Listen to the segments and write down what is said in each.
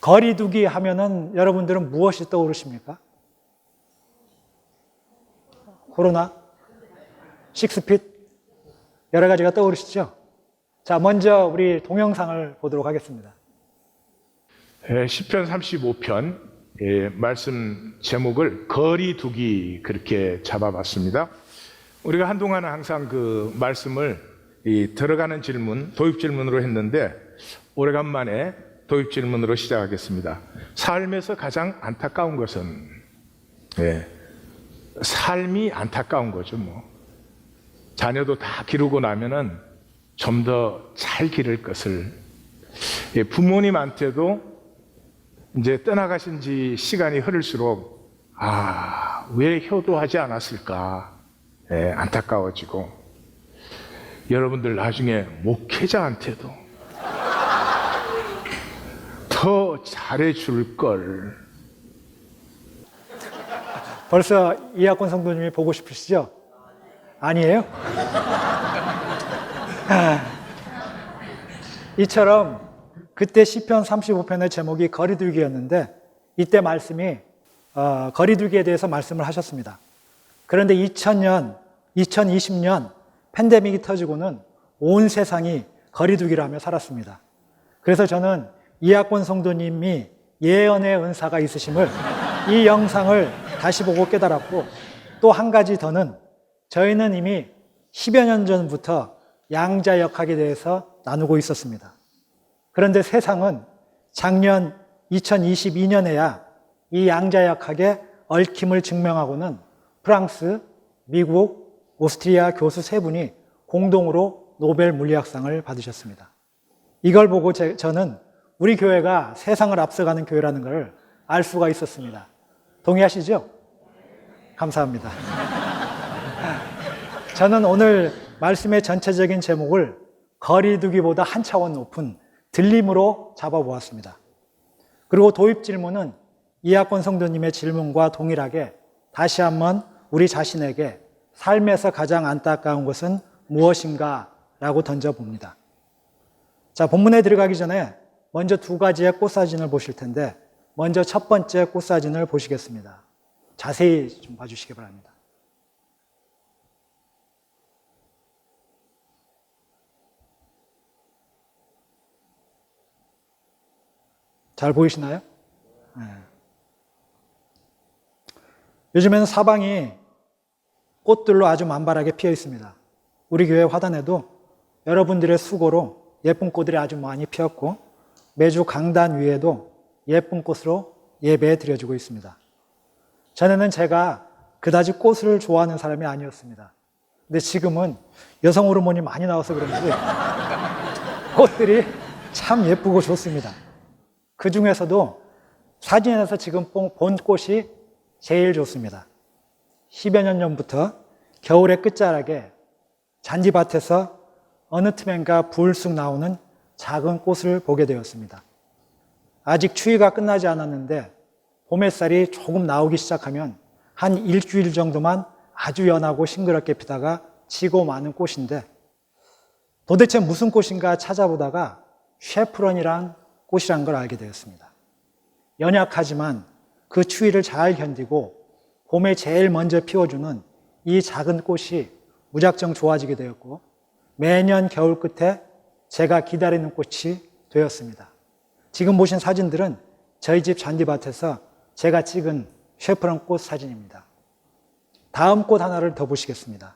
거리두기 하면은 여러분들은 무엇이 떠오르십니까? 코로나? 식스핏? 여러 가지가 떠오르시죠? 자, 먼저 우리 동영상을 보도록 하겠습니다. 시편 35편 말씀 제목을 거리두기 그렇게 잡아봤습니다. 우리가 한동안은 항상 그 말씀을 들어가는 질문, 도입 질문으로 했는데 오래간만에 도입 질문으로 시작하겠습니다. 삶에서 가장 안타까운 것은 삶이 안타까운 거죠. 뭐 자녀도 다 기르고 나면은 좀 더 잘 기를 것을, 부모님한테도 이제 떠나가신 지 시간이 흐를수록 왜 효도하지 않았을까 안타까워지고, 여러분들 나중에 목회자한테도 더 잘해줄 걸. 벌써 이학권 성도님이 보고 싶으시죠? 아니에요? 이처럼 그때 시편 35편의 제목이 거리두기였는데 이때 말씀이 거리두기에 대해서 말씀을 하셨습니다. 그런데 2020년 팬데믹이 터지고는 온 세상이 거리두기를 하며 살았습니다. 그래서 저는 이학권 성도님이 예언의 은사가 있으심을 이 영상을 다시 보고 깨달았고, 또 한 가지 더는 저희는 이미 10여 년 전부터 양자 역학에 대해서 나누고 있었습니다. 그런데 세상은 작년 2022년에야 이 양자 역학의 얽힘을 증명하고는 프랑스, 미국, 오스트리아 교수 3분이 공동으로 노벨 물리학상을 받으셨습니다. 이걸 보고 저는 우리 교회가 세상을 앞서가는 교회라는 걸 알 수가 있었습니다. 동의하시죠? 감사합니다. 저는 오늘 말씀의 전체적인 제목을 거리두기보다 한 차원 높은 들림으로 잡아보았습니다. 그리고 도입 질문은 이학권 성도님의 질문과 동일하게 다시 한번 우리 자신에게 삶에서 가장 안타까운 것은 무엇인가? 라고 던져봅니다. 자, 본문에 들어가기 전에 먼저 2가지의 꽃사진을 보실 텐데, 먼저 첫 번째 꽃사진을 보시겠습니다. 자세히 좀 봐주시기 바랍니다. 잘 보이시나요? 네. 요즘에는 사방이 꽃들로 아주 만발하게 피어 있습니다. 우리 교회 화단에도 여러분들의 수고로 예쁜 꽃들이 아주 많이 피었고, 매주 강단 위에도 예쁜 꽃으로 예배 드려지고 있습니다. 전에는 제가 그다지 꽃을 좋아하는 사람이 아니었습니다. 근데 지금은 여성 호르몬이 많이 나와서 그런지 꽃들이 참 예쁘고 좋습니다. 그 중에서도 사진에서 지금 본 꽃이 제일 좋습니다. 10여 년 전부터 겨울의 끝자락에 잔디밭에서 어느 틈엔가 불쑥 나오는 작은 꽃을 보게 되었습니다. 아직 추위가 끝나지 않았는데 봄 햇살이 조금 나오기 시작하면 한 일주일 정도만 아주 연하고 싱그럽게 피다가 지고 마는 꽃인데, 도대체 무슨 꽃인가 찾아보다가 쉐프런이란 꽃이란 걸 알게 되었습니다. 연약하지만 그 추위를 잘 견디고 봄에 제일 먼저 피워주는 이 작은 꽃이 무작정 좋아지게 되었고, 매년 겨울 끝에 제가 기다리는 꽃이 되었습니다. 지금 보신 사진들은 저희 집 잔디밭에서 제가 찍은 쉐프런 꽃 사진입니다. 다음 꽃 하나를 더 보시겠습니다.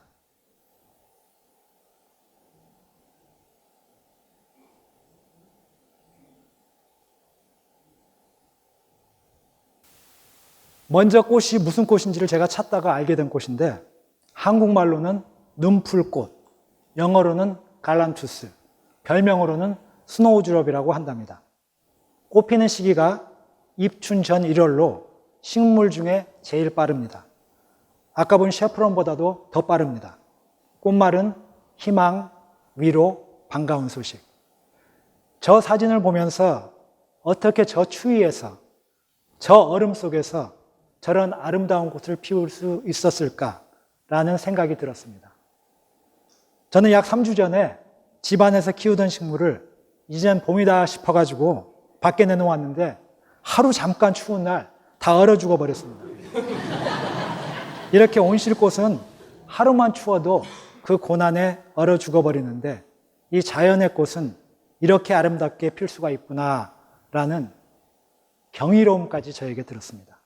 먼저 꽃이 무슨 꽃인지를 제가 찾다가 알게 된 꽃인데, 한국말로는 눈풀꽃, 영어로는 갈란투스, 별명으로는 스노우드롭이라고 한답니다. 꽃피는 시기가 입춘 전 1월로 식물 중에 제일 빠릅니다. 아까 본 쉐프론보다도 더 빠릅니다. 꽃말은 희망, 위로, 반가운 소식. 저 사진을 보면서 어떻게 저 추위에서, 저 얼음 속에서 저런 아름다운 꽃을 피울 수 있었을까라는 생각이 들었습니다. 저는 약 3주 전에 집안에서 키우던 식물을 이젠 봄이다 싶어가지고 밖에 내놓았는데 하루 잠깐 추운 날 다 얼어 죽어 버렸습니다. 이렇게 온실꽃은 하루만 추워도 그 고난에 얼어 죽어 버리는데 이 자연의 꽃은 이렇게 아름답게 필 수가 있구나라는 경이로움까지 저에게 들었습니다.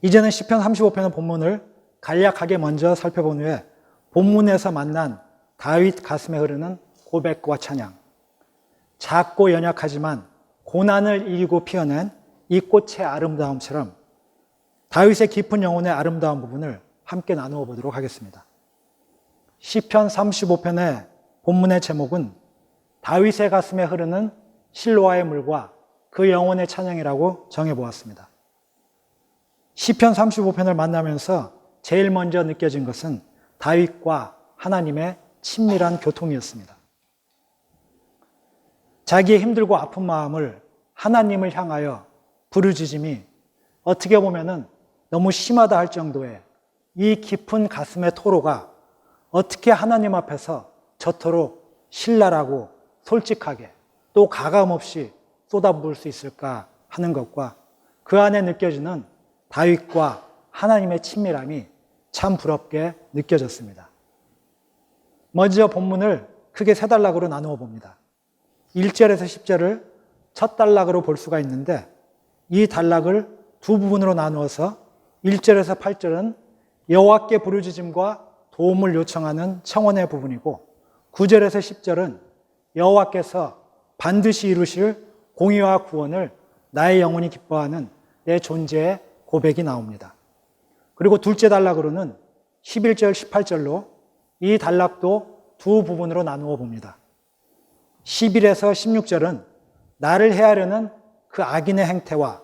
이제는 시편 35편의 본문을 간략하게 먼저 살펴본 후에 본문에서 만난 다윗 가슴에 흐르는 고백과 찬양, 작고 연약하지만 고난을 이기고 피어낸 이 꽃의 아름다움처럼 다윗의 깊은 영혼의 아름다운 부분을 함께 나누어 보도록 하겠습니다. 시편 35편의 본문의 제목은 다윗의 가슴에 흐르는 실로아의 물과 그 영혼의 찬양이라고 정해보았습니다. 시편 35편을 만나면서 제일 먼저 느껴진 것은 다윗과 하나님의 친밀한 교통이었습니다. 자기의 힘들고 아픈 마음을 하나님을 향하여 부르짖음이 어떻게 보면은 너무 심하다 할 정도의 이 깊은 가슴의 토로가 어떻게 하나님 앞에서 저토록 신랄하고 솔직하게 또 가감없이 쏟아부을 수 있을까 하는 것과 그 안에 느껴지는 다윗과 하나님의 친밀함이 참 부럽게 느껴졌습니다. 먼저 본문을 크게 세 단락으로 나누어 봅니다. 1절에서 10절을 첫 단락으로 볼 수가 있는데 이 단락을 두 부분으로 나누어서 1절에서 8절은 여호와께 부르짖음과 도움을 요청하는 청원의 부분이고 9절에서 10절은 여호와께서 반드시 이루실 공의와 구원을 나의 영혼이 기뻐하는 내 존재의 고백이 나옵니다. 그리고 둘째 단락으로는 11절, 18절로 이 단락도 두 부분으로 나누어 봅니다. 11에서 16절은 나를 해하려는 그 악인의 행태와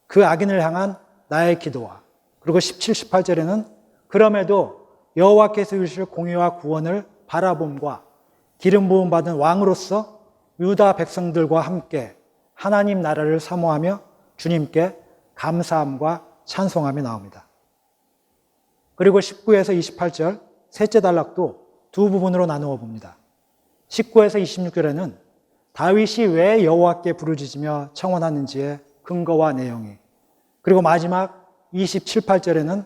그 악인을 향한 나의 기도와 그리고 17, 18절에는 그럼에도 여호와께서 이루실 공의와 구원을 바라봄과 기름 부음 받은 왕으로서 유다 백성들과 함께 하나님 나라를 사모하며 주님께 감사함과 찬송함이 나옵니다. 그리고 19에서 28절 셋째 단락도 두 부분으로 나누어 봅니다. 19에서 26절에는 다윗이 왜 여호와께 부르짖으며 청원하는지의 근거와 내용이, 그리고 마지막 27, 8절에는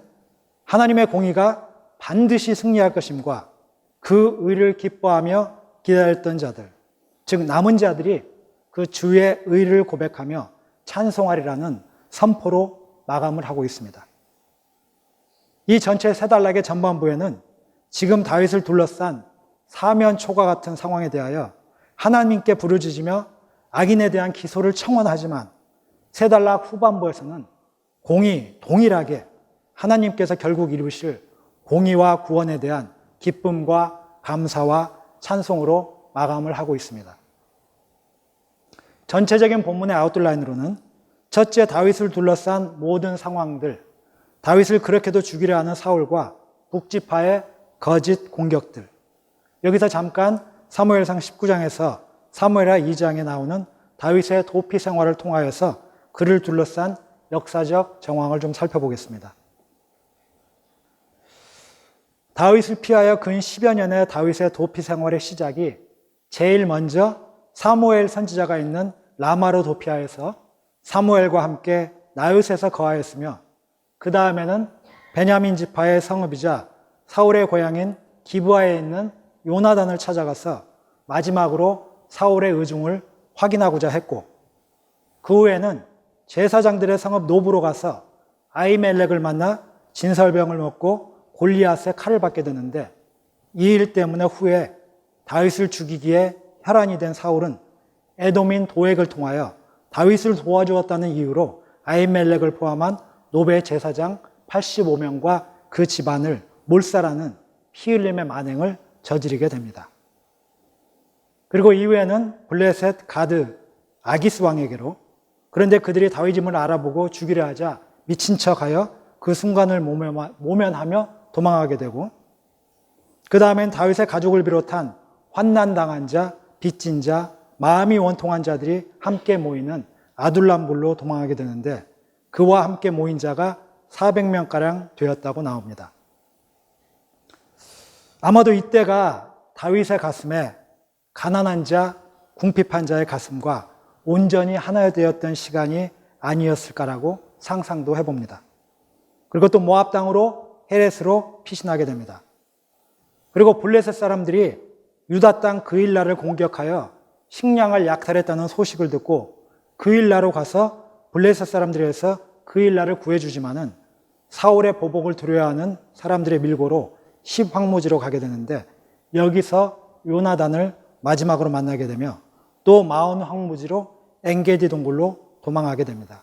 하나님의 공의가 반드시 승리할 것임과 그 의를 기뻐하며 기다렸던 자들, 즉 남은 자들이 그 주의 의를 고백하며 찬송하리라는 선포로 마감을 하고 있습니다. 이 전체 세 단락의 전반부에는 지금 다윗을 둘러싼 사면초가 같은 상황에 대하여 하나님께 부르짖으며 악인에 대한 기소를 청원하지만 세 단락 후반부에서는 동일하게 하나님께서 결국 이루실 공의와 구원에 대한 기쁨과 감사와 찬송으로 마감을 하고 있습니다. 전체적인 본문의 아웃라인으로는 첫째, 다윗을 둘러싼 모든 상황들, 다윗을 그렇게도 죽이려 하는 사울과 북지파의 거짓 공격들, 여기서 잠깐 사무엘상 19장에서 사무엘하 2장에 나오는 다윗의 도피 생활을 통하여서 그를 둘러싼 역사적 정황을 좀 살펴보겠습니다. 다윗을 피하여 근 10여 년의 다윗의 도피 생활의 시작이 제일 먼저 사무엘 선지자가 있는 라마로 도피하여서 사무엘과 함께 나윗에서 거하였으며 그 다음에는 베냐민 지파의 성읍이자 사울의 고향인 기브아에 있는 요나단을 찾아가서 마지막으로 사울의 의중을 확인하고자 했고, 그 후에는 제사장들의 성읍 노브로 가서 아히멜렉을 만나 진설병을 먹고 골리앗의 칼을 받게 되는데, 이 일 때문에 후에 다윗을 죽이기에 혈안이 된 사울은 에돔인 도액을 통하여 다윗을 도와주었다는 이유로 아히멜렉을 포함한 노베 제사장 85명과 그 집안을 몰살하는 피 흘림의 만행을 저지르게 됩니다. 그리고 이후에는 블레셋, 가드, 아기스 왕에게로, 그런데 그들이 다윗임을 알아보고 죽이려 하자 미친 척하여 그 순간을 모면하며 도망하게 되고, 그 다음엔 다윗의 가족을 비롯한 환난당한 자, 빚진 자, 마음이 원통한 자들이 함께 모이는 아둘람불로 도망하게 되는데, 그와 함께 모인 자가 400명가량 되었다고 나옵니다. 아마도 이때가 다윗의 가슴에 가난한 자, 궁핍한 자의 가슴과 온전히 하나 되었던 시간이 아니었을까라고 상상도 해봅니다. 그리고 또 모압 땅으로 헤렛으로 피신하게 됩니다. 그리고 블레셋 사람들이 유다 땅 그일라를 공격하여 식량을 약탈했다는 소식을 듣고 그일라로 가서 블레셋 사람들에서 그일라를 구해주지만은 사울의 보복을 두려워하는 사람들의 밀고로 십황무지로 가게 되는데 여기서 요나단을 마지막으로 만나게 되며 또 마온 황무지로 엔게디 동굴로 도망하게 됩니다.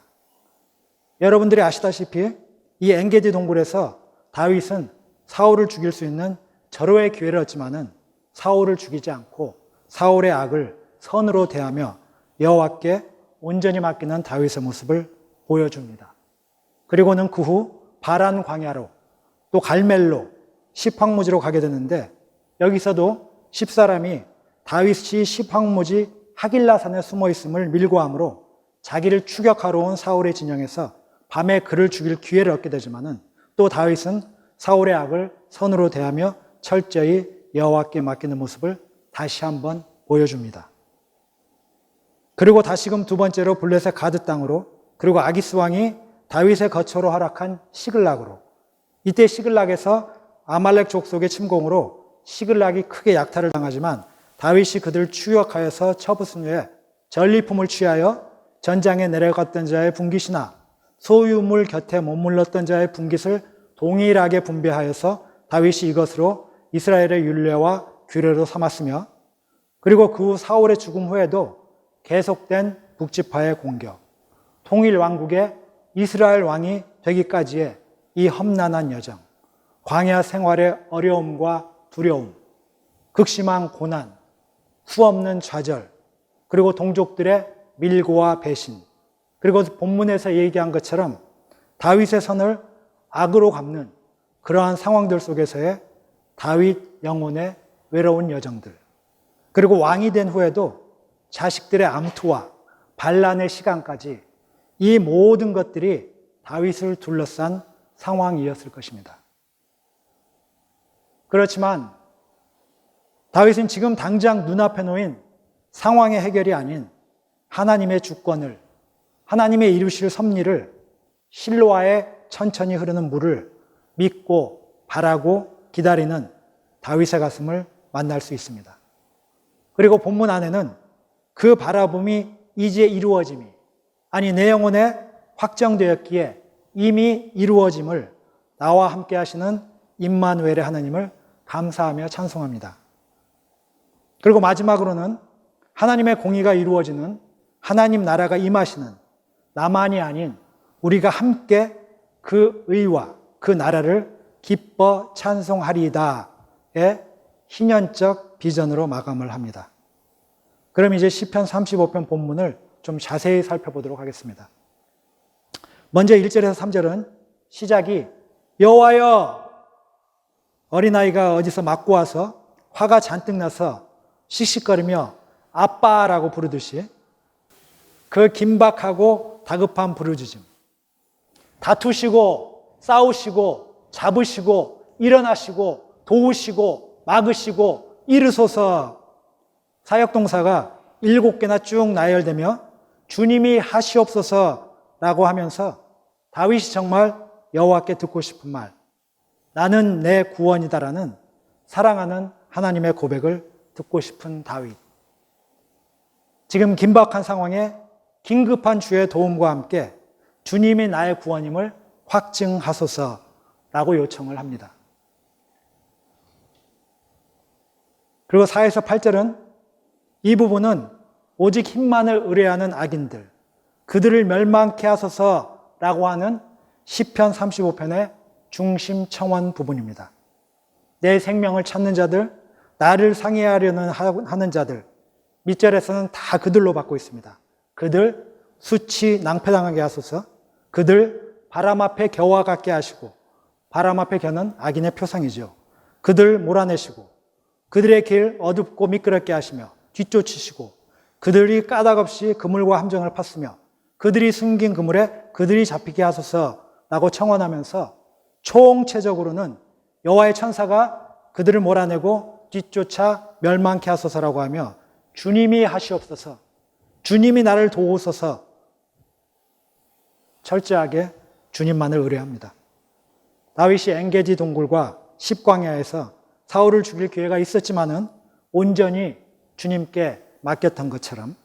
여러분들이 아시다시피 이 엔게디 동굴에서 다윗은 사울을 죽일 수 있는 절호의 기회를 얻지만은 사울을 죽이지 않고 사울의 악을 선으로 대하며 여호와께 온전히 맡기는 다윗의 모습을 보여줍니다. 그리고는 그 후 바란 광야로 또 갈멜로 십황무지로 가게 되는데 여기서도 10사람이 다윗이 십황무지 하길라산에 숨어 있음을 밀고함으로 자기를 추격하러 온 사울의 진영에서 밤에 그를 죽일 기회를 얻게 되지만은 또 다윗은 사울의 악을 선으로 대하며 철저히 여호와께 맡기는 모습을 다시 한번 보여줍니다. 그리고 다시금 두 번째로 블레셋 가드 땅으로 그리고 아기스 왕이 다윗의 거처로 허락한 시글락으로 이때 시글락에서 아말렉 족속의 침공으로 시글락이 크게 약탈을 당하지만 다윗이 그들을 추격하여서 쳐부순 후에 전리품을 취하여 전장에 내려갔던 자의 분깃이나 소유물 곁에 머물렀던 자의 분깃을 동일하게 분배하여서 다윗이 이것으로 이스라엘의 율례와 규례로 삼았으며 그리고 그 후 사울의 죽음 후에도 계속된 북지파의 공격, 통일 왕국의 이스라엘 왕이 되기까지의 이 험난한 여정, 광야 생활의 어려움과 두려움, 극심한 고난, 수없는 좌절, 그리고 동족들의 밀고와 배신, 그리고 본문에서 얘기한 것처럼 다윗의 선을 악으로 갚는 그러한 상황들 속에서의 다윗 영혼의 외로운 여정들, 그리고 왕이 된 후에도 자식들의 암투와 반란의 시간까지 이 모든 것들이 다윗을 둘러싼 상황이었을 것입니다. 그렇지만 다윗은 지금 당장 눈앞에 놓인 상황의 해결이 아닌 하나님의 주권을, 하나님의 이루실 섭리를, 실로아의 천천히 흐르는 물을 믿고 바라고 기다리는 다윗의 가슴을 만날 수 있습니다. 그리고 본문 안에는 그 바라봄이 이제 이루어짐이, 아니 내 영혼에 확정되었기에 이미 이루어짐을 나와 함께 하시는 임마누엘의 하나님을 감사하며 찬송합니다. 그리고 마지막으로는 하나님의 공의가 이루어지는 하나님 나라가 임하시는 나만이 아닌 우리가 함께 그 의와 그 나라를 기뻐 찬송하리이다의 희년적 비전으로 마감을 합니다. 그럼 이제 시편 35편 본문을 좀 자세히 살펴보도록 하겠습니다. 먼저 1절에서 3절은 시작이 여호와여, 어린아이가 어디서 맞고 와서 화가 잔뜩 나서 씩씩거리며 아빠라고 부르듯이 그 긴박하고 다급한 부르짖음, 다투시고 싸우시고 잡으시고 일어나시고 도우시고 막으시고 이르소서, 사역동사가 7개나 쭉 나열되며 주님이 하시옵소서라고 하면서 다윗이 정말 여호와께 듣고 싶은 말, 나는 내 구원이다라는 사랑하는 하나님의 고백을 듣고 싶은 다윗. 지금 긴박한 상황에 긴급한 주의 도움과 함께 주님이 나의 구원임을 확증하소서라고 요청을 합니다. 그리고 4에서 8절은 이 부분은 오직 힘만을 의뢰하는 악인들, 그들을 멸망케 하소서라고 하는 시편 35편의 중심 청원 부분입니다. 내 생명을 찾는 자들, 나를 상해하려는 하는 자들, 밑절에서는 다 그들로 받고 있습니다. 그들 수치 낭패당하게 하소서, 그들 바람 앞에 겨와 같게 하시고, 바람 앞에 겨는 악인의 표상이죠. 그들 몰아내시고, 그들의 길 어둡고 미끄럽게 하시며 뒤쫓으시고, 그들이 까닭없이 그물과 함정을 팠으며 그들이 숨긴 그물에 그들이 잡히게 하소서라고 청원하면서 총체적으로는 여호와의 천사가 그들을 몰아내고 뒤쫓아 멸망케 하소서라고 하며 주님이 하시옵소서, 주님이 나를 도우소서 철저하게 주님만을 의뢰합니다. 다윗이 엔게디 동굴과 십광야에서 사울을 죽일 기회가 있었지만은 온전히 주님께 맡겼던 것처럼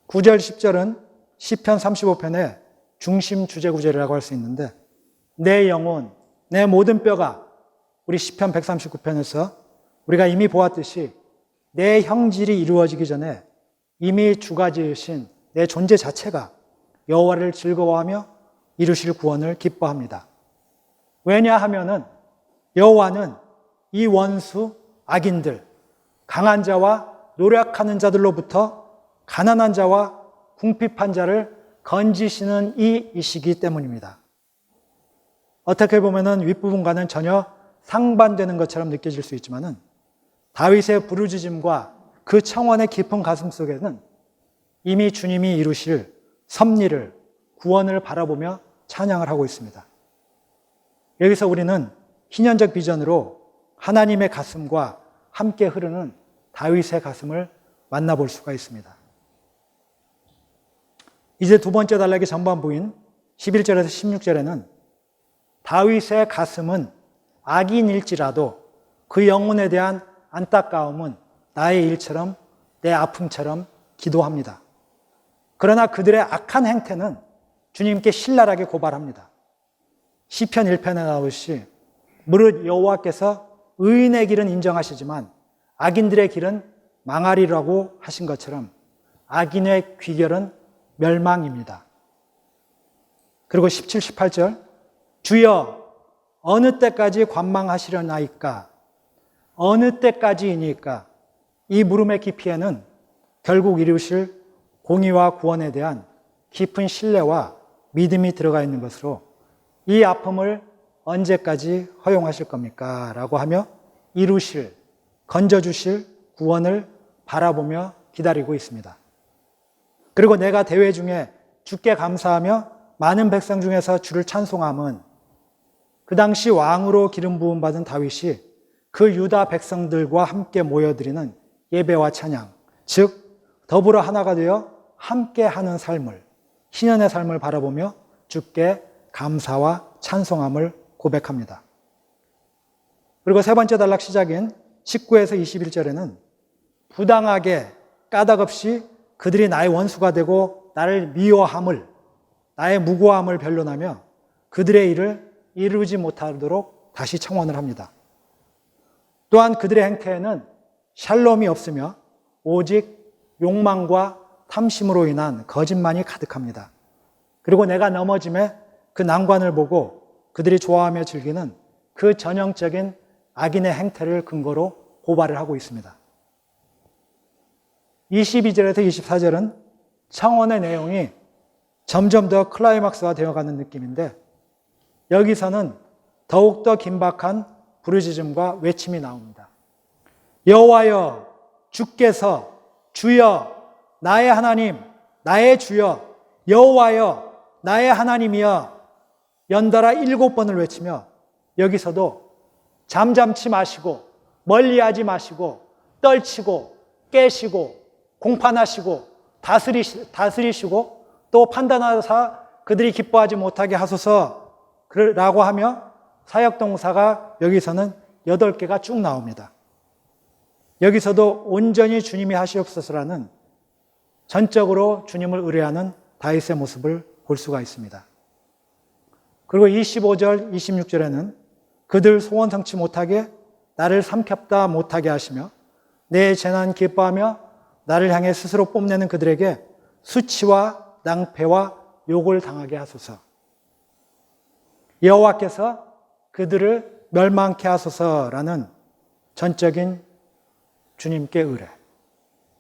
9절 10절은 시편 35편의 중심 주제 구절이라고 할 수 있는데 내 영혼, 내 모든 뼈가 우리 시편 139편에서 우리가 이미 보았듯이 내 형질이 이루어지기 전에 이미 주가 지으신 내 존재 자체가 여호와를 즐거워하며 이루실 구원을 기뻐합니다. 왜냐하면은 여호와는 이 원수 악인들, 강한 자와 노력하는 자들로부터 가난한 자와 궁핍한 자를 건지시는 이이시기 때문입니다. 어떻게 보면은 윗부분과는 전혀 상반되는 것처럼 느껴질 수 있지만은 다윗의 부르짖음과 그 청원의 깊은 가슴 속에는 이미 주님이 이루실 섭리를, 구원을 바라보며 찬양을 하고 있습니다. 여기서 우리는 희년적 비전으로 하나님의 가슴과 함께 흐르는 다윗의 가슴을 만나볼 수가 있습니다. 이제 두 번째 단락의 전반부인 11절에서 16절에는 다윗의 가슴은 악인일지라도 그 영혼에 대한 안타까움은 나의 일처럼 내 아픔처럼 기도합니다. 그러나 그들의 악한 행태는 주님께 신랄하게 고발합니다. 시편 1편에 나오듯이 무릇 여호와께서 의인의 길은 인정하시지만 악인들의 길은 망하리라고 하신 것처럼 악인의 귀결은 멸망입니다. 그리고 17, 18절 주여 어느 때까지 관망하시려나이까 어느 때까지이니까 이 물음의 깊이에는 결국 이루실 공의와 구원에 대한 깊은 신뢰와 믿음이 들어가 있는 것으로 이 아픔을 언제까지 허용하실 겁니까? 라고 하며 이루실, 건져주실 구원을 바라보며 기다리고 있습니다. 그리고 내가 대회 중에 주께 감사하며 많은 백성 중에서 주를 찬송함은 그 당시 왕으로 기름 부음 받은 다윗이 그 유다 백성들과 함께 모여드리는 예배와 찬양, 즉 더불어 하나가 되어 함께 하는 삶을, 신연의 삶을 바라보며 주께 감사와 찬송함을 고백합니다. 그리고 세 번째 단락 시작인 19에서 21절에는 부당하게 까닭없이 그들이 나의 원수가 되고 나를 미워함을, 나의 무고함을 변론하며 그들의 일을 이루지 못하도록 다시 청원을 합니다. 또한 그들의 행태에는 샬롬이 없으며 오직 욕망과 탐심으로 인한 거짓만이 가득합니다. 그리고 내가 넘어짐에 그 난관을 보고 그들이 좋아하며 즐기는 그 전형적인 악인의 행태를 근거로 고발을 하고 있습니다. 22절에서 24절은 청원의 내용이 점점 더 클라이막스가 되어가는 느낌인데 여기서는 더욱더 긴박한 부르짖음과 외침이 나옵니다. 여호와여 주께서 주여 나의 하나님 나의 주여 여호와여 나의 하나님이여 연달아 7번을 외치며 여기서도 잠잠치 마시고 멀리하지 마시고 떨치고 깨시고 공판하시고 다스리시고 또 판단하사 그들이 기뻐하지 못하게 하소서라고 하며 사역동사가 여기서는 8개가 쭉 나옵니다. 여기서도 온전히 주님이 하시옵소서라는 전적으로 주님을 의뢰하는 다윗의 모습을 볼 수가 있습니다. 그리고 25절, 26절에는 그들 소원 성취 못하게 나를 삼켰다 못하게 하시며 내 재난 기뻐하며 나를 향해 스스로 뽐내는 그들에게 수치와 낭패와 욕을 당하게 하소서. 여호와께서 그들을 멸망케 하소서라는 전적인 주님께 의뢰,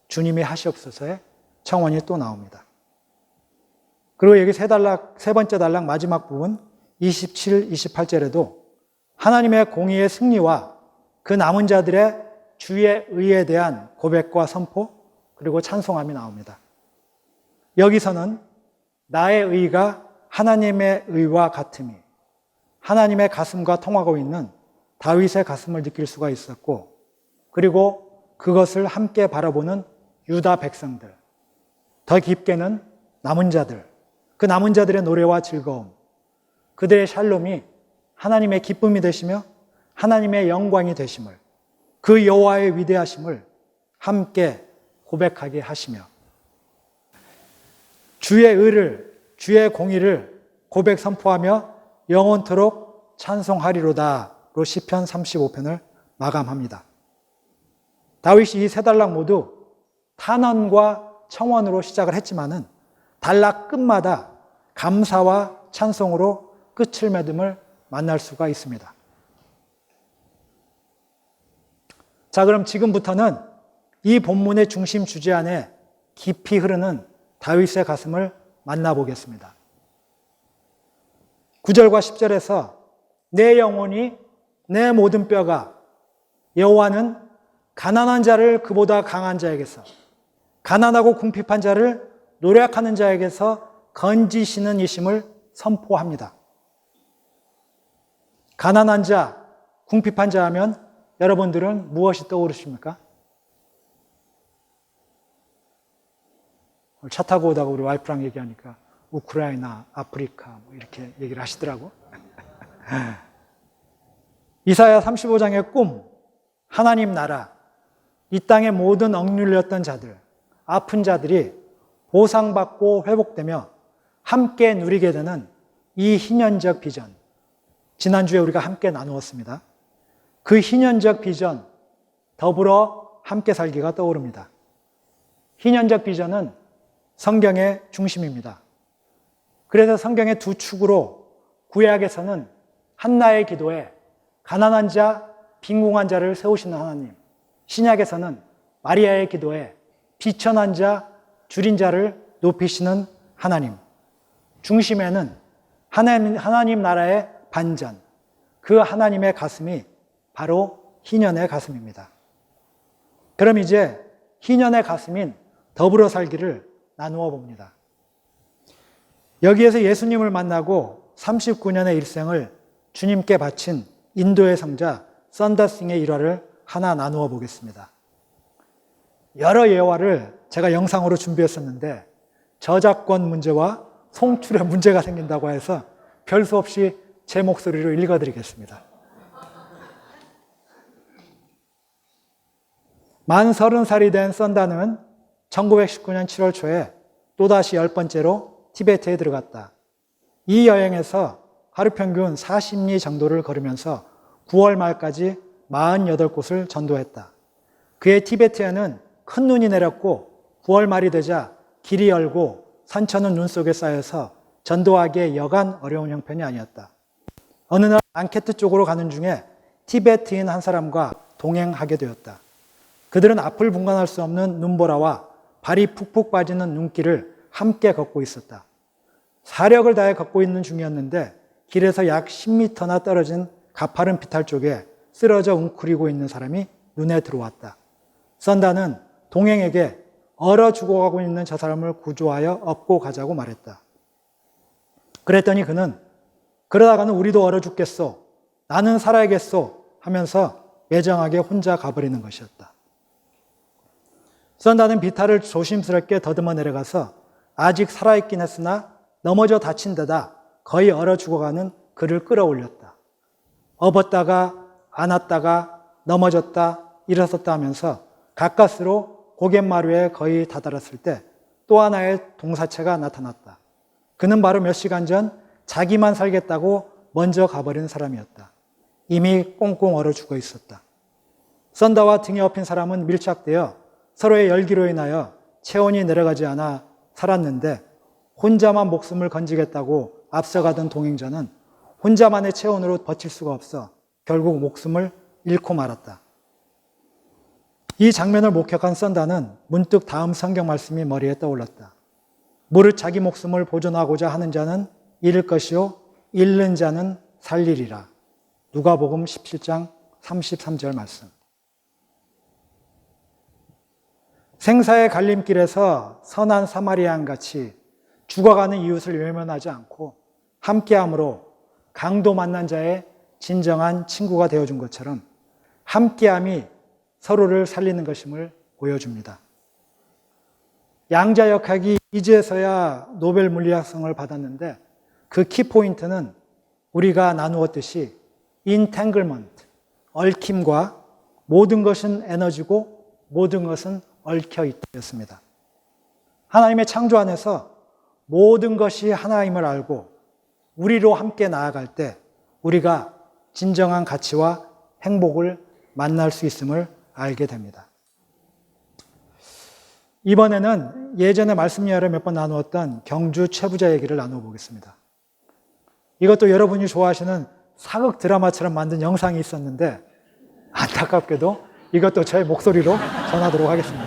주님이 하시옵소서의 청원이 또 나옵니다. 그리고 여기 세 번째 단락 마지막 부분 27, 28절에도 하나님의 공의의 승리와 그 남은 자들의 주의 의에 대한 고백과 선포 그리고 찬송함이 나옵니다. 여기서는 나의 의가 하나님의 의와 같음이 하나님의 가슴과 통하고 있는 다윗의 가슴을 느낄 수가 있었고 그리고 그것을 함께 바라보는 유다 백성들, 더 깊게는 남은 자들, 그 남은 자들의 노래와 즐거움, 그들의 샬롬이 하나님의 기쁨이 되시며 하나님의 영광이 되심을, 그 여호와의 위대하심을 함께 고백하게 하시며 주의 의를, 주의 공의를 고백 선포하며 영원토록 찬송하리로다로 시편 35편을 마감합니다. 다윗이 이 세 단락 모두 탄원과 청원으로 시작을 했지만은 단락 끝마다 감사와 찬송으로 끝을 맺음을 만날 수가 있습니다. 자, 그럼 지금부터는 이 본문의 중심 주제 안에 깊이 흐르는 다윗의 가슴을 만나보겠습니다. 9절과 10절에서 내 영혼이 내 모든 뼈가 여호와는 가난한 자를 그보다 강한 자에게서, 가난하고 궁핍한 자를 노력하는 자에게서 건지시는 이심을 선포합니다. 가난한 자, 궁핍한 자 하면 여러분들은 무엇이 떠오르십니까? 차 타고 오다가 우리 와이프랑 얘기하니까 우크라이나, 아프리카 뭐 이렇게 얘기를 하시더라고. 이사야 35장의 꿈, 하나님 나라, 이 땅의 모든 억눌렸던 자들, 아픈 자들이 보상받고 회복되며 함께 누리게 되는 이 희년적 비전, 지난주에 우리가 함께 나누었습니다. 그 희년적 비전, 더불어 함께 살기가 떠오릅니다. 희년적 비전은 성경의 중심입니다. 그래서 성경의 두 축으로 구약에서는 한나의 기도에 가난한 자, 빈궁한 자를 세우시는 하나님, 신약에서는 마리아의 기도에 비천한 자, 줄인 자를 높이시는 하나님, 중심에는 하나님 나라의 반전, 그 하나님의 가슴이 바로 희년의 가슴입니다. 그럼 이제 희년의 가슴인 더불어 살기를 나누어 봅니다. 여기에서 예수님을 만나고 39년의 일생을 주님께 바친 인도의 성자 썬다싱의 일화를 하나 나누어 보겠습니다. 여러 예화를 제가 영상으로 준비했었는데 저작권 문제와 송출에 문제가 생긴다고 해서 별 수 없이 제 목소리로 읽어드리겠습니다. 만 30살이 된 썬다는 1919년 7월 초에 또다시 10번째로 티베트에 들어갔다. 이 여행에서 하루 평균 40리 정도를 걸으면서 9월 말까지 48곳을 전도했다. 그의 티베트에는 큰 눈이 내렸고 9월 말이 되자 길이 열고 산천은 눈 속에 쌓여서 전도하기에 여간 어려운 형편이 아니었다. 어느 날 앙케트 쪽으로 가는 중에 티베트인 한 사람과 동행하게 되었다. 그들은 앞을 분간할 수 없는 눈보라와 발이 푹푹 빠지는 눈길을 함께 걷고 있었다. 사력을 다해 걷고 있는 중이었는데 길에서 약 10m나 떨어진 가파른 비탈 쪽에 쓰러져 웅크리고 있는 사람이 눈에 들어왔다. 썬다는 동행에게 얼어 죽어가고 있는 저 사람을 구조하여 업고 가자고 말했다. 그랬더니 그는 그러다가는 우리도 얼어 죽겠소, 나는 살아야겠소 하면서 매정하게 혼자 가버리는 것이었다. 썬다는 비탈을 조심스럽게 더듬어 내려가서 아직 살아있긴 했으나 넘어져 다친 데다 거의 얼어 죽어가는 그를 끌어올렸다. 업었다가 안았다가 넘어졌다 일어섰다 하면서 가까스로 고갯마루에 거의 다다랐을 때 또 하나의 동사체가 나타났다. 그는 바로 몇 시간 전 자기만 살겠다고 먼저 가버린 사람이었다. 이미 꽁꽁 얼어 죽어 있었다. 썬다와 등에 업힌 사람은 밀착되어 서로의 열기로 인하여 체온이 내려가지 않아 살았는데 혼자만 목숨을 건지겠다고 앞서가던 동행자는 혼자만의 체온으로 버틸 수가 없어 결국 목숨을 잃고 말았다. 이 장면을 목격한 썬다는 문득 다음 성경 말씀이 머리에 떠올랐다. 무릇 자기 목숨을 보존하고자 하는 자는 잃을 것이요 잃는 자는 살리리라. 누가복음 17장 33절 말씀. 생사의 갈림길에서 선한 사마리아인 같이 죽어가는 이웃을 외면하지 않고 함께함으로 강도 만난 자의 진정한 친구가 되어준 것처럼 함께함이 서로를 살리는 것임을 보여줍니다. 양자역학이 이제서야 노벨 물리학상을 받았는데 그 키포인트는 우리가 나누었듯이 entanglement, 얽힘과 모든 것은 에너지고 모든 것은 얽혀 있다였습니다. 하나님의 창조 안에서 모든 것이 하나임을 알고 우리로 함께 나아갈 때 우리가 진정한 가치와 행복을 만날 수 있음을 알게 됩니다. 이번에는 예전에 말씀 이하로 몇 번 나누었던 경주 최부자 얘기를 나눠보겠습니다. 이것도 여러분이 좋아하시는 사극 드라마처럼 만든 영상이 있었는데 안타깝게도 이것도 제 목소리로 전하도록 하겠습니다.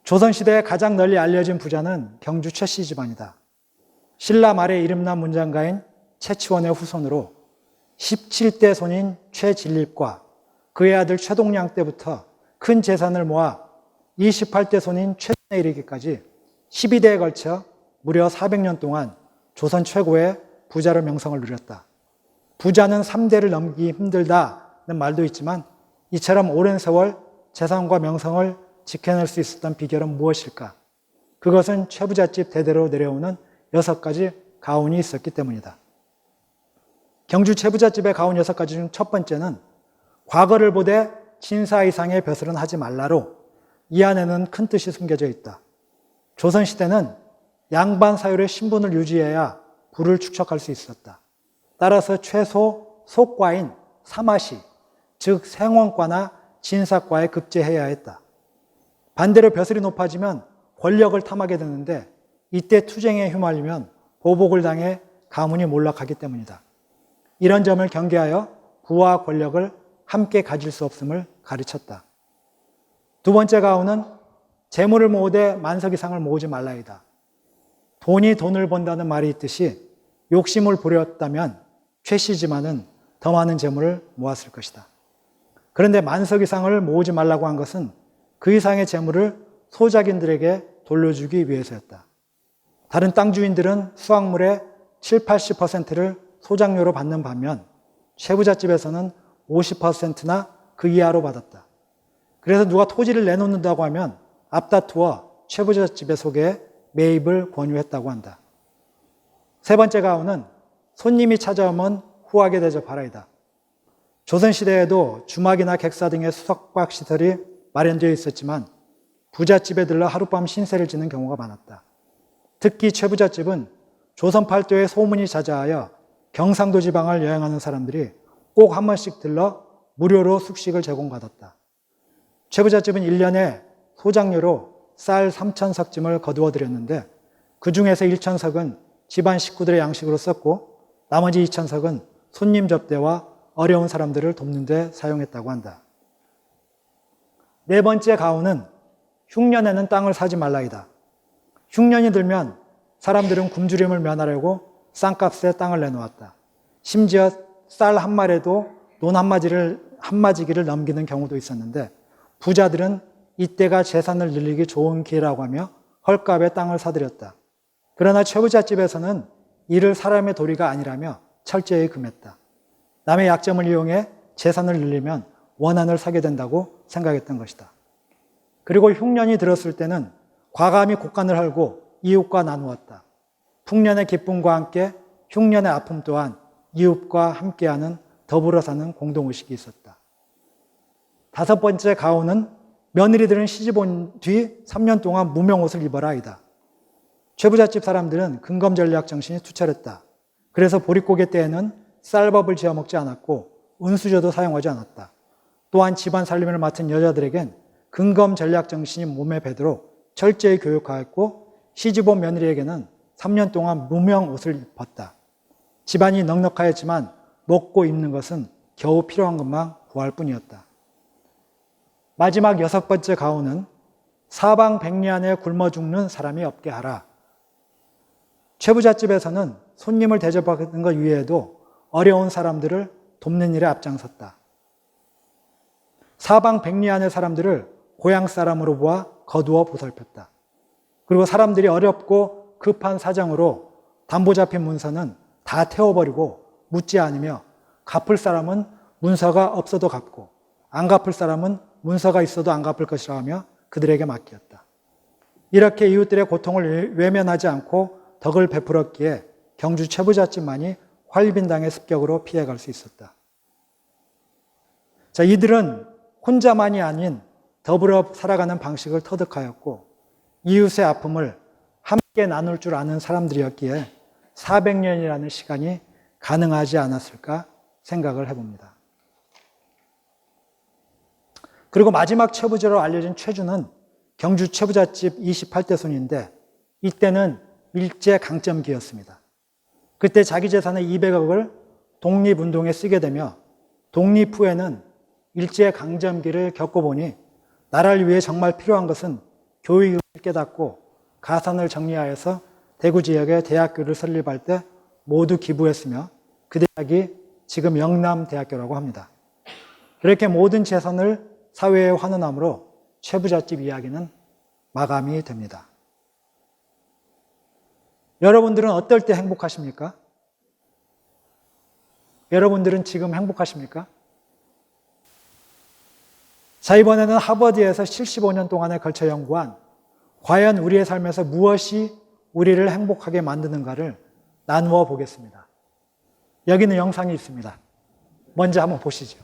조선시대에 가장 널리 알려진 부자는 경주 최씨 집안이다. 신라 말에 이름난 문장가인 최치원의 후손으로 17대 손인 최진립과 그의 아들 최동량 때부터 큰 재산을 모아 28대 손인 최순에 이르기까지 12대에 걸쳐 무려 400년 동안 조선 최고의 부자로 명성을 누렸다. 부자는 3대를 넘기기 힘들다는 말도 있지만 이처럼 오랜 세월 재산과 명성을 지켜낼 수 있었던 비결은 무엇일까? 그것은 최부잣집 대대로 내려오는 6가지 가훈이 있었기 때문이다. 경주 최부잣집의 가훈 6가지 중 첫 번째는 과거를 보되 진사 이상의 벼슬은 하지 말라로 이 안에는 큰 뜻이 숨겨져 있다. 조선시대는 양반 사율의 신분을 유지해야 부를 축적할 수 있었다. 따라서 최소 속과인 사마시, 즉 생원과나 진사과에 급제해야 했다. 반대로 벼슬이 높아지면 권력을 탐하게 되는데 이때 투쟁에 휘말리면 보복을 당해 가문이 몰락하기 때문이다. 이런 점을 경계하여 부와 권력을 함께 가질 수 없음을 가르쳤다. 두 번째 가훈은 재물을 모으되 만석 이상을 모으지 말라이다. 돈이 돈을 번다는 말이 있듯이 욕심을 부렸다면 최씨 집안은 더 많은 재물을 모았을 것이다. 그런데 만석 이상을 모으지 말라고 한 것은 그 이상의 재물을 소작인들에게 돌려주기 위해서였다. 다른 땅 주인들은 수확물의 7, 80%를 소작료로 받는 반면 최부잣집에서는 50%나 그 이하로 받았다. 그래서 누가 토지를 내놓는다고 하면 앞다투어 최부잣집의 소개에 매입을 권유했다고 한다. 세 번째 가훈은 손님이 찾아오면 후하게 대접하라이다. 조선시대에도 주막이나 객사 등의 숙박시설이 마련되어 있었지만 부잣집에 들러 하룻밤 신세를 지는 경우가 많았다. 특히 최부잣집은 조선 팔도에 소문이 자자하여 경상도 지방을 여행하는 사람들이 꼭 한 번씩 들러 무료로 숙식을 제공받았다. 최부잣집은 1년에 소작료로 쌀 3,000석쯤을 거두어 드렸는데 그 중에서 1,000석은 집안 식구들의 양식으로 썼고 나머지 2,000석은 손님 접대와 어려운 사람들을 돕는 데 사용했다고 한다. 네 번째 가훈은 흉년에는 땅을 사지 말라이다. 흉년이 들면 사람들은 굶주림을 면하려고 싼값에 땅을 내놓았다. 심지어 쌀 한 마리도 논 한 마지기를 넘기는 경우도 있었는데 부자들은 이때가 재산을 늘리기 좋은 기회라고 하며 헐값에 땅을 사들였다. 그러나 최부잣집에서는 이를 사람의 도리가 아니라며 철저히 금했다. 남의 약점을 이용해 재산을 늘리면 원한을 사게 된다고 생각했던 것이다. 그리고 흉년이 들었을 때는 과감히 곡간을 헐고 이웃과 나누었다. 풍년의 기쁨과 함께 흉년의 아픔 또한 이웃과 함께하는 더불어 사는 공동의식이 있었다. 다섯 번째 가훈은 며느리들은 시집 온 뒤 3년 동안 무명옷을 입어라이다. 최부잣집 사람들은 근검전략 정신이 투철했다. 그래서 보릿고개 때에는 쌀밥을 지어 먹지 않았고 은수저도 사용하지 않았다. 또한 집안 살림을 맡은 여자들에겐 근검전략 정신이 몸에 배도록 철저히 교육하였고 시집 온 며느리에게는 3년 동안 무명옷을 입었다. 집안이 넉넉하였지만 먹고 입는 것은 겨우 필요한 것만 구할 뿐이었다. 마지막 6번째 가훈은 사방 백리 안에 굶어 죽는 사람이 없게 하라. 최부잣집에서는 손님을 대접하는 것 이외에도 어려운 사람들을 돕는 일에 앞장섰다. 사방 백리 안의 사람들을 고향 사람으로 보아 거두어 보살폈다. 그리고 사람들이 어렵고 급한 사정으로 담보 잡힌 문서는 다 태워버리고 묻지 않으며 갚을 사람은 문서가 없어도 갚고 안 갚을 사람은 문서가 있어도 안 갚을 것이라 하며 그들에게 맡겼다. 이렇게 이웃들의 고통을 외면하지 않고 덕을 베풀었기에 경주 최부잣집만이 활빈당의 습격으로 피해갈 수 있었다. 자, 이들은 혼자만이 아닌 더불어 살아가는 방식을 터득하였고 이웃의 아픔을 함께 나눌 줄 아는 사람들이었기에 400년이라는 시간이 가능하지 않았을까 생각을 해봅니다. 그리고 마지막 최부자로 알려진 최주는 경주 최부잣집 28대 손인데 이때는 일제강점기였습니다. 그때 자기 재산의 200억을 독립운동에 쓰게 되며 독립 후에는 일제강점기를 겪어보니 나라를 위해 정말 필요한 것은 교육을 깨닫고 가산을 정리하여서 대구 지역의 대학교를 설립할 때 모두 기부했으며 그 대학이 지금 영남대학교라고 합니다. 그렇게 모든 재산을 사회에 환원함으로 최부잣집 이야기는 마감이 됩니다. 여러분들은 어떨 때 행복하십니까? 여러분들은 지금 행복하십니까? 자, 이번에는 하버드에서 75년 동안에 걸쳐 연구한 과연 우리의 삶에서 무엇이 우리를 행복하게 만드는가를 나누어 보겠습니다. 여기는 영상이 있습니다. 먼저 한번 보시죠.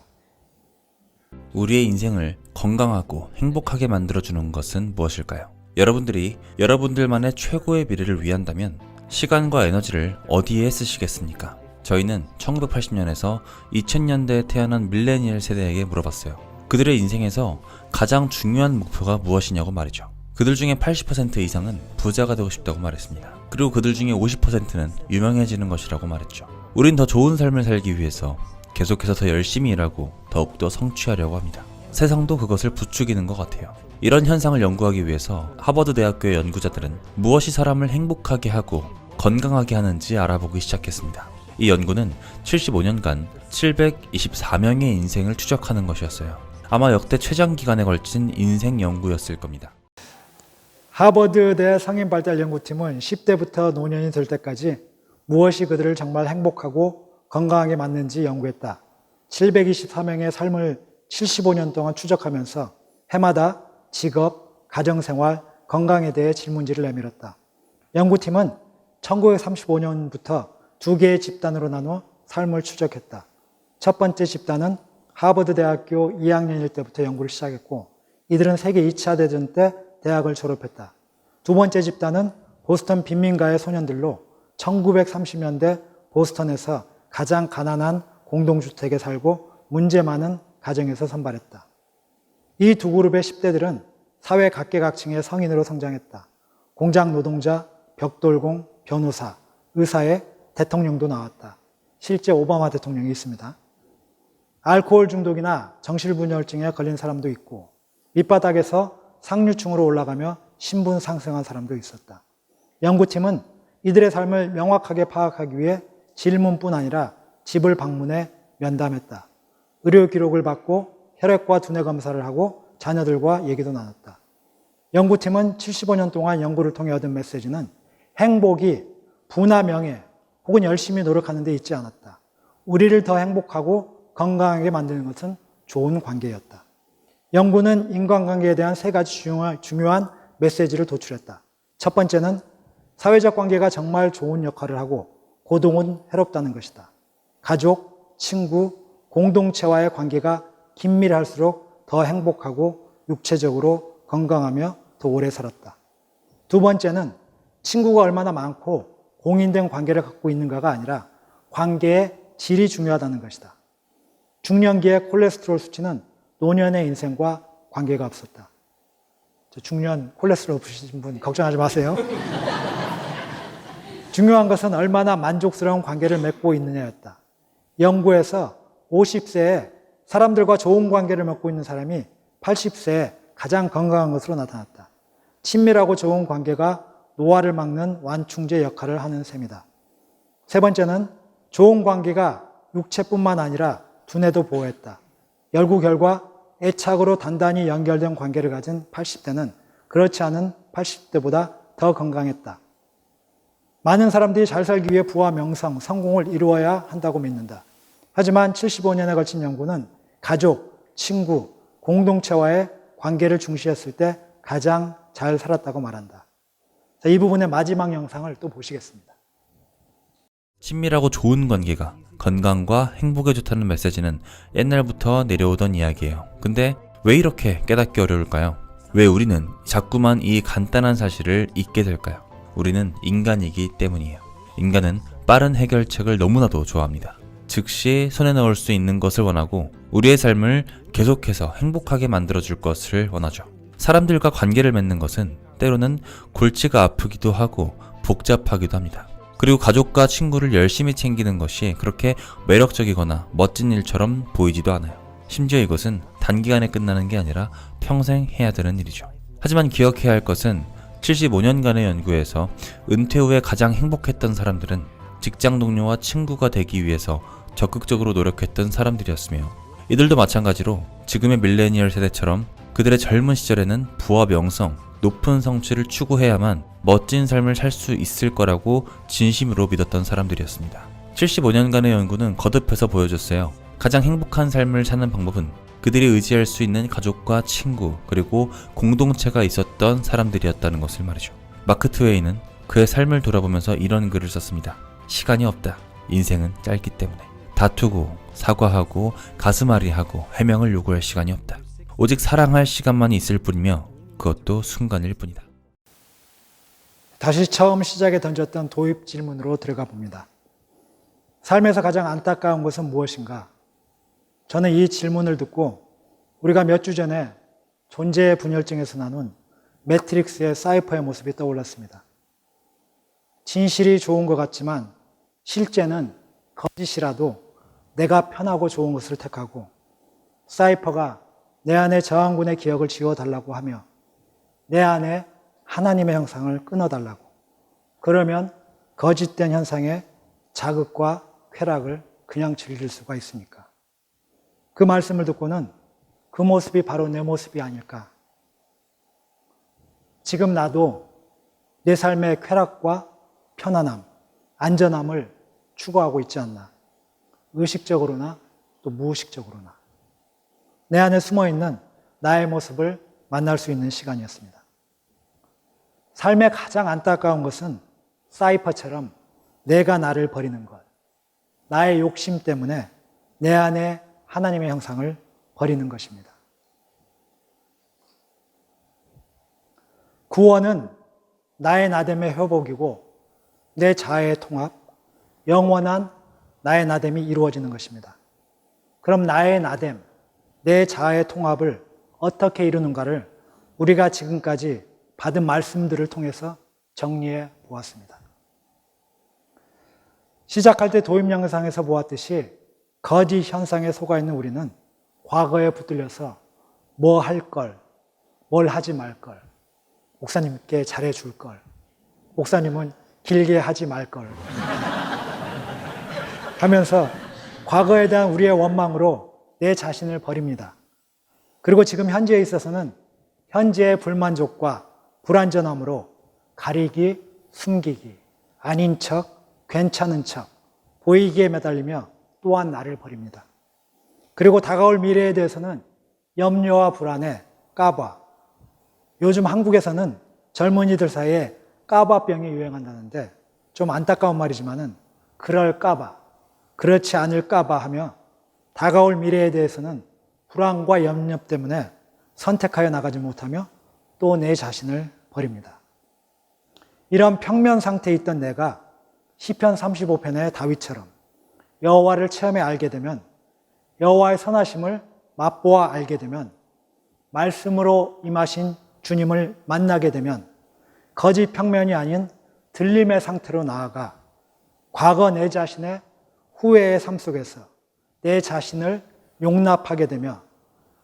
우리의 인생을 건강하고 행복하게 만들어주는 것은 무엇일까요? 여러분들이 여러분들만의 최고의 미래를 위한다면 시간과 에너지를 어디에 쓰시겠습니까? 저희는 1980년에서 2000년대에 태어난 밀레니얼 세대에게 물어봤어요. 그들의 인생에서 가장 중요한 목표가 무엇이냐고 말이죠. 그들 중에 80% 이상은 부자가 되고 싶다고 말했습니다. 그리고 그들 중에 50%는 유명해지는 것이라고 말했죠. 우린 더 좋은 삶을 살기 위해서 계속해서 더 열심히 일하고 더욱더 성취하려고 합니다. 세상도 그것을 부추기는 것 같아요. 이런 현상을 연구하기 위해서 하버드 대학교의 연구자들은 무엇이 사람을 행복하게 하고 건강하게 하는지 알아보기 시작했습니다. 이 연구는 75년간 724명의 인생을 추적하는 것이었어요. 아마 역대 최장기간에 걸친 인생 연구였을 겁니다. 하버드대 성인발달연구팀은 10대부터 노년이 될 때까지 무엇이 그들을 정말 행복하고 건강하게 만드는지 연구했다. 724명의 삶을 75년 동안 추적하면서 해마다 직업, 가정생활, 건강에 대해 질문지를 내밀었다. 연구팀은 1935년부터 두 개의 집단으로 나눠 삶을 추적했다. 첫 번째 집단은 하버드 대학교 2학년일 때부터 연구를 시작했고 이들은 세계 2차 대전 때 대학을 졸업했다. 두 번째 집단은 보스턴 빈민가의 소년들로 1930년대 보스턴에서 가장 가난한 공동주택에 살고 문제 많은 가정에서 선발했다. 이 두 그룹의 10대들은 사회 각계각층의 성인으로 성장했다. 공장 노동자, 벽돌공, 변호사, 의사의 대통령도 나왔다. 실제 오바마 대통령이 있습니다. 알코올 중독이나 정신분열증에 걸린 사람도 있고 밑바닥에서 상류층으로 올라가며 신분 상승한 사람도 있었다. 연구팀은 이들의 삶을 명확하게 파악하기 위해 질문뿐 아니라 집을 방문해 면담했다. 의료 기록을 받고 혈액과 두뇌 검사를 하고 자녀들과 얘기도 나눴다. 연구팀은 75년 동안 연구를 통해 얻은 메시지는 행복이 부나 명예 혹은 열심히 노력하는 데 있지 않았다. 우리를 더 행복하고 건강하게 만드는 것은 좋은 관계였다. 연구는 인간관계에 대한 세 가지 중요한 메시지를 도출했다. 첫 번째는 사회적 관계가 정말 좋은 역할을 하고 고동은 해롭다는 것이다. 가족, 친구, 공동체와의 관계가 긴밀할수록 더 행복하고 육체적으로 건강하며 더 오래 살았다. 두 번째는 친구가 얼마나 많고 공인된 관계를 갖고 있는가가 아니라 관계의 질이 중요하다는 것이다. 중년기의 콜레스테롤 수치는 노년의 인생과 관계가 없었다. 중년 콜레스테롤 없으신 분 걱정하지 마세요. 중요한 것은 얼마나 만족스러운 관계를 맺고 있느냐였다. 연구에서 50세에 사람들과 좋은 관계를 맺고 있는 사람이 80세에 가장 건강한 것으로 나타났다. 친밀하고 좋은 관계가 노화를 막는 완충제 역할을 하는 셈이다. 세 번째는 좋은 관계가 육체뿐만 아니라 두뇌도 보호했다. 연구 결과 애착으로 단단히 연결된 관계를 가진 80대는 그렇지 않은 80대보다 더 건강했다. 많은 사람들이 잘 살기 위해 부와 명성, 성공을 이루어야 한다고 믿는다. 하지만 75년에 걸친 연구는 가족, 친구, 공동체와의 관계를 중시했을 때 가장 잘 살았다고 말한다. 자, 이 부분의 마지막 영상을 또 보시겠습니다. 친밀하고 좋은 관계가 건강과 행복에 좋다는 메시지는 옛날부터 내려오던 이야기예요. 근데 왜 이렇게 깨닫기 어려울까요? 왜 우리는 자꾸만 이 간단한 사실을 잊게 될까요? 우리는 인간이기 때문이에요. 인간은 빠른 해결책을 너무나도 좋아합니다. 즉시 손에 넣을 수 있는 것을 원하고 우리의 삶을 계속해서 행복하게 만들어줄 것을 원하죠. 사람들과 관계를 맺는 것은 때로는 골치가 아프기도 하고 복잡하기도 합니다. 그리고 가족과 친구를 열심히 챙기는 것이 그렇게 매력적이거나 멋진 일처럼 보이지도 않아요. 심지어 이것은 단기간에 끝나는 게 아니라 평생 해야 되는 일이죠. 하지만 기억해야 할 것은 75년간의 연구에서 은퇴 후에 가장 행복했던 사람들은 직장 동료와 친구가 되기 위해서 적극적으로 노력했던 사람들이었으며, 이들도 마찬가지로 지금의 밀레니얼 세대처럼 그들의 젊은 시절에는 부와 명성, 높은 성취를 추구해야만 멋진 삶을 살 수 있을 거라고 진심으로 믿었던 사람들이었습니다. 75년간의 연구는 거듭해서 보여줬어요. 가장 행복한 삶을 사는 방법은 그들이 의지할 수 있는 가족과 친구, 그리고 공동체가 있었던 사람들이었다는 것을 말이죠. 마크 트웨이는 그의 삶을 돌아보면서 이런 글을 썼습니다. 시간이 없다. 인생은 짧기 때문에. 다투고 사과하고 가슴앓이하고 해명을 요구할 시간이 없다. 오직 사랑할 시간만 있을 뿐이며 그것도 순간일 뿐이다. 다시 처음 시작에 던졌던 도입 질문으로 들어가 봅니다. 삶에서 가장 안타까운 것은 무엇인가? 저는 이 질문을 듣고 우리가 몇 주 전에 존재의 분열증에서 나눈 매트릭스의 사이퍼의 모습이 떠올랐습니다. 진실이 좋은 것 같지만 실제는 거짓이라도 내가 편하고 좋은 것을 택하고, 사이퍼가 내 안에 저항군의 기억을 지워달라고 하며 내 안에 하나님의 형상을 끊어달라고, 그러면 거짓된 현상의 자극과 쾌락을 그냥 즐길 수가 있으니까. 그 말씀을 듣고는 그 모습이 바로 내 모습이 아닐까. 지금 나도 내 삶의 쾌락과 편안함, 안전함을 추구하고 있지 않나. 의식적으로나 또 무의식적으로나. 내 안에 숨어있는 나의 모습을 만날 수 있는 시간이었습니다. 삶의 가장 안타까운 것은 사이퍼처럼 내가 나를 버리는 것, 나의 욕심 때문에 내 안에 하나님의 형상을 버리는 것입니다. 구원은 나의 나됨의 회복이고 내 자아의 통합, 영원한 나의 나됨이 이루어지는 것입니다. 그럼 나의 나됨, 내 자아의 통합을 어떻게 이루는가를 우리가 지금까지 받은 말씀들을 통해서 정리해 보았습니다. 시작할 때 도입 영상에서 보았듯이 거짓 현상에 속아 있는 우리는 과거에 붙들려서 뭐 할 걸, 뭘 하지 말 걸, 목사님께 잘해 줄 걸, 목사님은 길게 하지 말 걸 하면서 과거에 대한 우리의 원망으로 내 자신을 버립니다. 그리고 지금 현재에 있어서는 현재의 불만족과 불완전함으로 가리기, 숨기기, 아닌 척, 괜찮은 척, 보이기에 매달리며 또한 나를 버립니다. 그리고 다가올 미래에 대해서는 염려와 불안에 까봐. 요즘 한국에서는 젊은이들 사이에 까봐병이 유행한다는데 좀 안타까운 말이지만은 그럴까봐, 그렇지 않을까봐 하며 다가올 미래에 대해서는 불안과 염려 때문에 선택하여 나가지 못하며 또 내 자신을 버립니다. 이런 평면 상태에 있던 내가 시편 35편의 다윗처럼 여호와를 체험해 알게 되면, 여호와의 선하심을 맛보아 알게 되면, 말씀으로 임하신 주님을 만나게 되면 거짓 평면이 아닌 들림의 상태로 나아가 과거 내 자신의 후회의 삶 속에서 내 자신을 용납하게 되며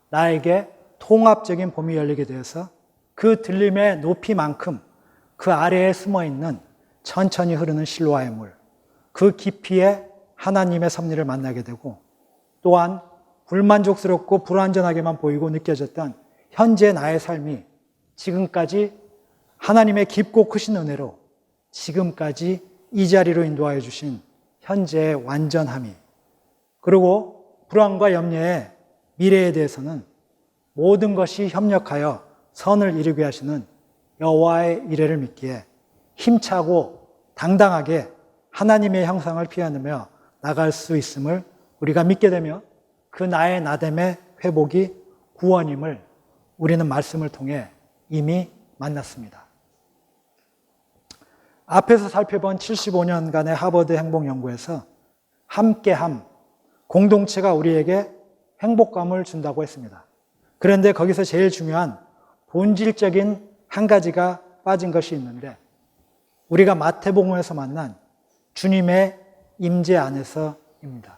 나에게 통합적인 봄이 열리게 되어서 그 들림의 높이만큼 그 아래에 숨어있는 천천히 흐르는 실로아의 물, 그 깊이에 하나님의 섭리를 만나게 되고, 또한 불만족스럽고 불완전하게만 보이고 느껴졌던 현재 나의 삶이 지금까지 하나님의 깊고 크신 은혜로 지금까지 이 자리로 인도하여 주신 현재의 완전함이, 그리고 불안과 염려의 미래에 대해서는 모든 것이 협력하여 선을 이루게 하시는 여호와의 이레를 믿기에 힘차고 당당하게 하나님의 형상을 피하며 나갈 수 있음을 우리가 믿게 되며 그 나의 나됨의 회복이 구원임을 우리는 말씀을 통해 이미 만났습니다. 앞에서 살펴본 75년간의 하버드 행복연구에서 함께함, 공동체가 우리에게 행복감을 준다고 했습니다. 그런데 거기서 제일 중요한 본질적인 한 가지가 빠진 것이 있는데 우리가 마태복음에서 만난 주님의 임재 안에서입니다.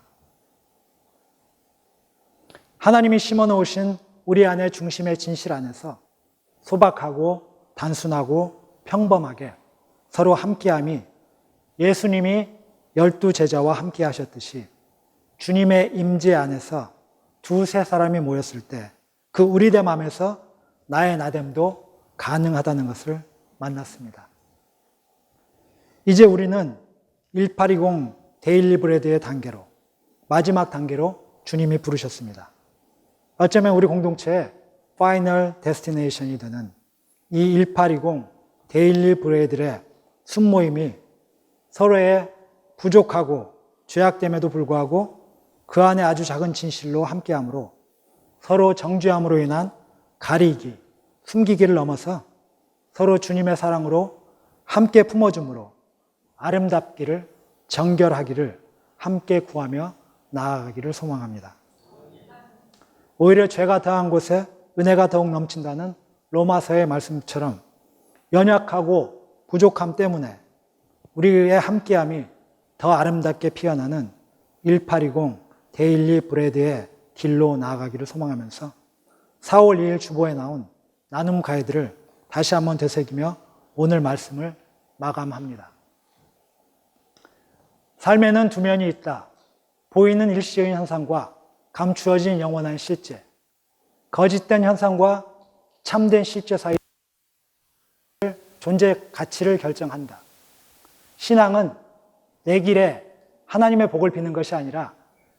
하나님이 심어놓으신 우리 안의 중심의 진실 안에서 소박하고 단순하고 평범하게 서로 함께함이 예수님이 12제자와 함께 하셨듯이 주님의 임재 안에서 두세 사람이 모였을 때 그 우리됨 안에서 나의 나됨도 가능하다는 것을 만났습니다. 이제 우리는 1820 데일리 브레드의 단계로 마지막 단계로 주님이 부르셨습니다. 어쩌면 우리 공동체의 파이널 데스티네이션이 되는 이 1820 데일리 브레드의 순모임이 서로의 부족하고 죄악됨에도 불구하고 그 안에 아주 작은 진실로 함께함으로 서로 정죄함으로 인한 가리기, 숨기기를 넘어서 서로 주님의 사랑으로 함께 품어줌으로 아름답기를, 정결하기를 함께 구하며 나아가기를 소망합니다. 오히려 죄가 더한 곳에 은혜가 더욱 넘친다는 로마서의 말씀처럼 연약하고 부족함 때문에 우리의 함께함이 더 아름답게 피어나는 1820 데일리 브레드의 길로 나아가기를 소망하면서 4월 2일 주보에 나온 나눔 가이드를 다시 한번 되새기며 오늘 말씀을 마감합니다. 삶에는 두 면이 있다. 보이는 일시적인 현상과 감추어진 영원한 실제. 거짓된 현상과 참된 실제 사이 존재 가치를 결정한다. 신앙은 내 길에 하나님의 복을 비는 것이 아니라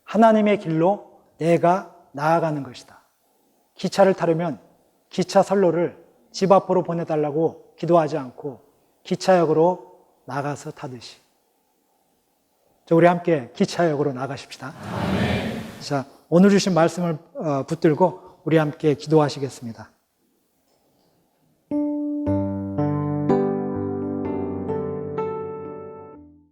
하나님의 길로 내가 나아가는 것이다. 기차를 타려면 기차 선로를 집 앞으로 보내달라고 기도하지 않고 기차역으로 나가서 타듯이. 우리 함께 기차역으로 나가십시다. 자, 오늘 주신 말씀을 붙들고 우리 함께 기도하시겠습니다.